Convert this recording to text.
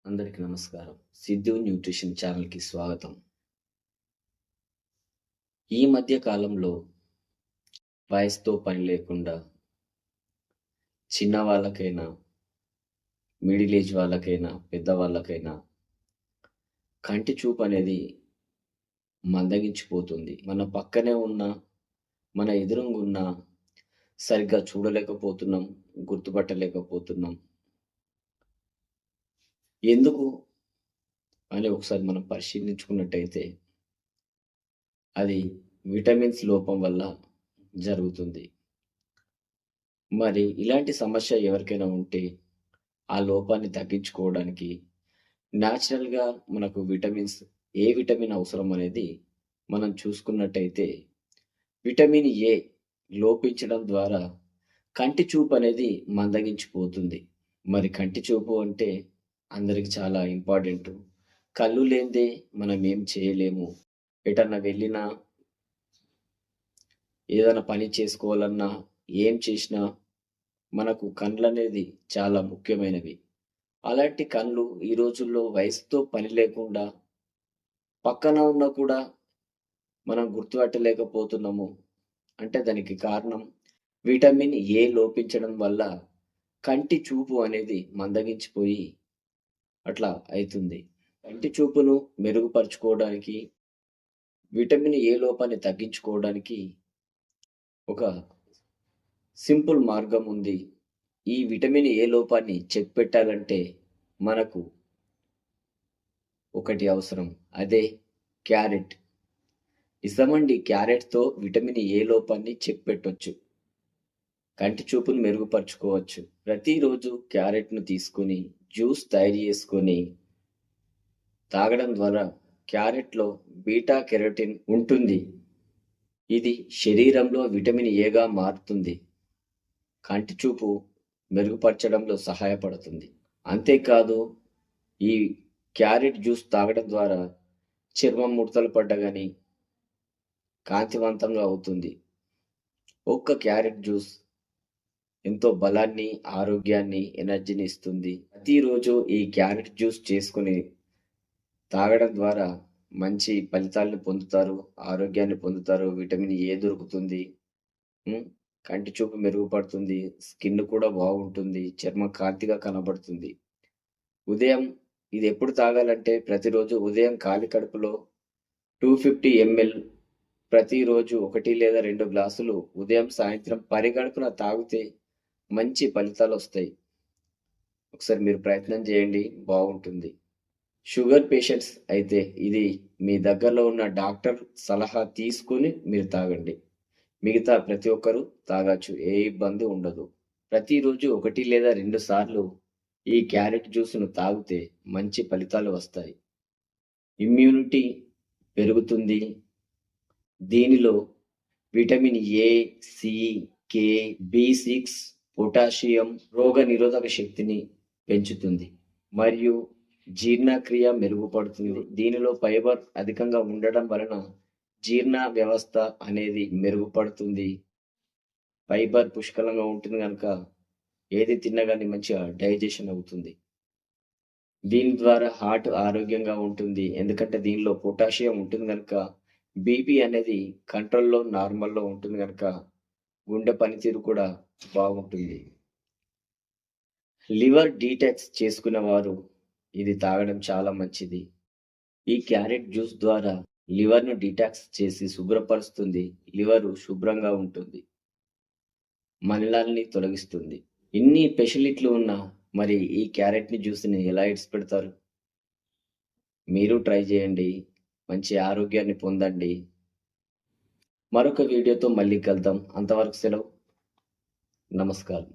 అందరికీ నమస్కారం. సిద్ధు న్యూట్రిషన్ ఛానల్‌కి స్వాగతం. ఈ మధ్య కాలంలో వయసుతో పని లేకుండా చిన్న వాళ్ళకైనా, మిడిల్ ఏజ్ వాళ్ళకైనా, పెద్దవాళ్ళకైనా కంటి చూపు అనేది మందగించిపోతుంది. మన పక్కనే ఉన్న, మన ఎదురుగున్న సరిగ్గా చూడలేకపోతున్నాం, గుర్తుపట్టలేకపోతున్నాం. ఎందుకు అని ఒకసారి మనం పరిశీలించుకున్నట్టయితే అది విటమిన్స్ లోపం వల్ల జరుగుతుంది. మరి ఇలాంటి సమస్య ఎవరికైనా ఉంటే ఆ లోపాన్ని తగ్గించుకోవడానికి న్యాచురల్‌గా మనకు ఏ విటమిన్ అవసరం అనేది మనం చూసుకున్నట్టయితే విటమిన్ ఏ లోపించడం ద్వారా కంటి చూపు అనేది మందగించిపోతుంది. మరి కంటి చూపు అంటే అందరికి చాలా ఇంపార్టెంటు. కళ్ళు లేనిదే మనం ఏం చేయలేము. ఎటన్నా వెళ్ళినా, ఏదైనా పని చేసుకోవాలన్నా, ఏం చేసినా మనకు కండ్లనేది చాలా ముఖ్యమైనవి. అలాంటి కళ్ళు ఈ రోజుల్లో వయసుతో పని లేకుండా పక్కన ఉన్నా కూడా మనం గుర్తుపట్టలేకపోతున్నాము. అంటే దానికి కారణం విటమిన్ ఏ లోపించడం వల్ల కంటి చూపు అనేది మందగించిపోయి అట్లా అయితుంది. కంటి చూపును మెరుగుపరుచుకోవడానికి, విటమిన్ ఏ లోపాన్ని తగ్గించుకోవడానికి ఒక సింపుల్ మార్గం ఉంది. ఈ విటమిన్ ఏ లోపాన్ని చెక్ పెట్టాలంటే మనకు ఒకటి అవసరం. అదే క్యారెట్. నిజమండి, క్యారెట్‌తో విటమిన్ ఏ లోపాన్ని చెక్ పెట్టొచ్చు. కంటి చూపును మెరుగుపరుచుకోవచ్చు. ప్రతిరోజు క్యారెట్‌ను తీసుకొని జ్యూస్ తయారు చేసుకొని తాగడం ద్వారా క్యారెట్‌లో బీటా కెరోటిన్ ఉంటుంది. ఇది శరీరంలో విటమిన్ ఏగా మారుతుంది. కంటి చూపు మెరుగుపరచడంలో సహాయపడుతుంది. అంతేకాదు, ఈ క్యారెట్ జ్యూస్ తాగడం ద్వారా చర్మం ముడతలు పడ్డ గాని కాంతివంతంగా అవుతుంది. ఒక్క క్యారెట్ జ్యూస్ ఎంతో బలాన్ని, ఆరోగ్యాన్ని, ఎనర్జీని ఇస్తుంది. ప్రతిరోజు ఈ క్యారెట్ జ్యూస్ చేసుకొని తాగడం ద్వారా మంచి ఫలితాలను పొందుతారు, ఆరోగ్యాన్ని పొందుతారు, విటమిన్ ఏ దొరుకుతుంది. కంటి చూపు మెరుగుపడుతుంది, స్కిన్ కూడా బాగుంటుంది, చర్మం కాంతిగా కనబడుతుంది. ఉదయం ఇది ఎప్పుడు తాగాలంటే ప్రతిరోజు ఉదయం ఖాళీ కడుపులో 250 ml ప్రతిరోజు 1 లేదా 2 గ్లాసులు ఉదయం, సాయంత్రం పరిగడుపున తాగితే మంచి ఫలితాలొస్తాయి. ఒకసారి మీరు ప్రయత్నం చేయండి, బాగుంటుంది. షుగర్ పేషెంట్స్ అయితే ఇది మీ దగ్గరలో ఉన్న డాక్టర్ సలహా తీసుకొని మీరు తాగండి. మిగతా ప్రతి ఒక్కరూ తాగొచ్చు, ఏ ఇబ్బంది ఉండదు. ప్రతిరోజు 1 లేదా 2 సార్లు ఈ క్యారెట్ జ్యూస్‌ను తాగితే మంచి ఫలితాలు వస్తాయి. ఇమ్యూనిటీ పెరుగుతుంది. దీనిలో విటమిన్ ఏ, సి, కే, బి6, పొటాషియం రోగనిరోధక శక్తిని పెంచుతుంది మరియు జీర్ణక్రియ మెరుగుపడుతుంది. దీనిలో ఫైబర్ అధికంగా ఉండడం వలన జీర్ణ వ్యవస్థ అనేది మెరుగుపడుతుంది. ఫైబర్ పుష్కలంగా ఉంటుంది కనుక ఏది తిన్నా కానీ మంచిగా డైజెషన్ అవుతుంది. దీని ద్వారా హార్ట్ ఆరోగ్యంగా ఉంటుంది. ఎందుకంటే దీనిలో పొటాషియం ఉంటుంది కనుక బీపీ అనేది కంట్రోల్‌లో, నార్మల్‌లో ఉంటుంది కనుక గుండె పనితీరు కూడా బాగుంటుంది. లివర్ డీటాక్స్ చేసుకున్న వారు ఇది తాగడం చాలా మంచిది. ఈ క్యారెట్ జ్యూస్ ద్వారా లివర్‌ను డీటాక్స్ చేసి శుభ్రపరుస్తుంది. లివరు శుభ్రంగా ఉంటుంది. మలినాల్ని తొలగిస్తుంది. ఇన్ని ఫెసిలిటీలు ఉన్న మరి ఈ క్యారెట్‌ని జ్యూస్‌ని ఎలా ఇడిచిపెడతారు? మీరు ట్రై చేయండి. మంచి ఆరోగ్యాన్ని పొందండి. మరొక వీడియోతో మళ్ళీ కలుద్దాం. అంతవరకు సెలవు. నమస్కారం.